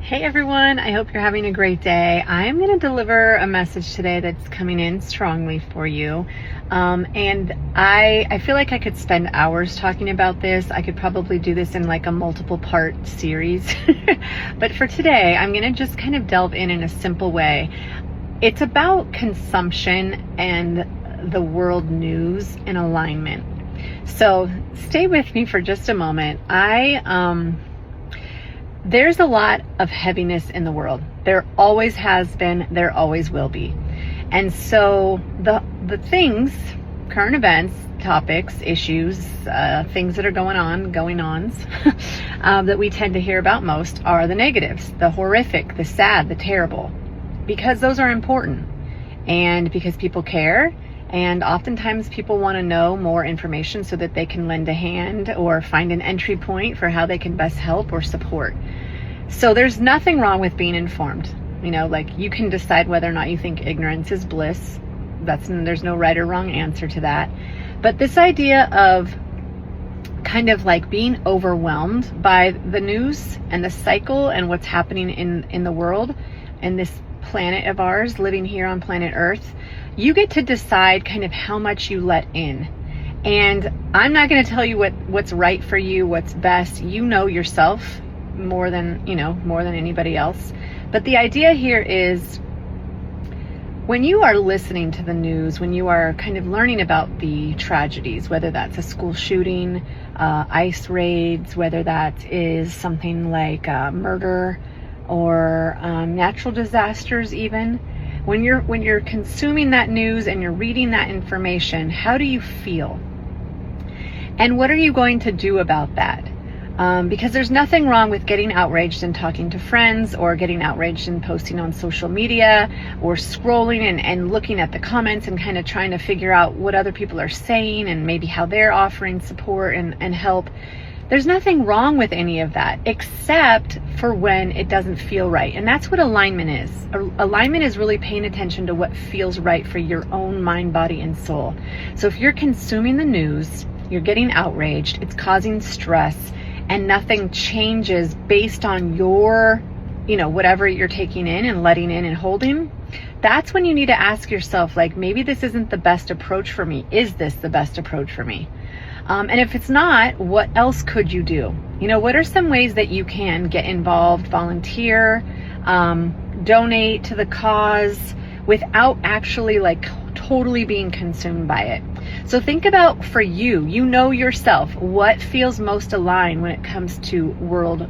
Hey everyone, I hope you're having a great day. I'm going to deliver a message today that's coming in strongly for you. And I feel like I could spend hours talking about this. I could probably do this in like a multiple part series. But for today, I'm going to just kind of delve in a simple way. It's about consumption and the world news and alignment. So stay with me for just a moment. There's a lot of heaviness in the world. There always has been, there always will be. And so the things, current events, topics, issues, things that are going ons, that we tend to hear about most are the negatives, the horrific, the sad, the terrible, because those are important and because people care. And oftentimes people want to know more information so that they can lend a hand or find an entry point for how they can best help or support. So there's nothing wrong with being informed. Like you can decide whether or not you think ignorance is bliss. There's no right or wrong answer to that. But this idea of kind of like being overwhelmed by the news and the cycle and what's happening in the world and this planet of ours living here on planet Earth, you get to decide kind of how much you let in. And I'm not going to tell you what's right for you, what's best. You know yourself more than anybody else. But the idea here is when you are listening to the news, when you are kind of learning about the tragedies, whether that's a school shooting, ICE raids, whether that is something like murder or natural disasters even, when you're consuming that news and you're reading that information, how do you feel? And what are you going to do about that? Because there's nothing wrong with getting outraged and talking to friends, or getting outraged and posting on social media, or scrolling and looking at the comments and kind of trying to figure out what other people are saying and maybe how they're offering support and help. There's nothing wrong with any of that, except for when it doesn't feel right. And that's what alignment is. Alignment is really paying attention to what feels right for your own mind, body, and soul. So if you're consuming the news, you're getting outraged, it's causing stress, and nothing changes based on your, whatever you're taking in and letting in and holding, that's when you need to ask yourself, like, maybe this isn't the best approach for me. Is this the best approach for me? And if it's not, what else could you do? What are some ways that you can get involved, volunteer, donate to the cause without actually like totally being consumed by it? So think about, for you, yourself, what feels most aligned when it comes to world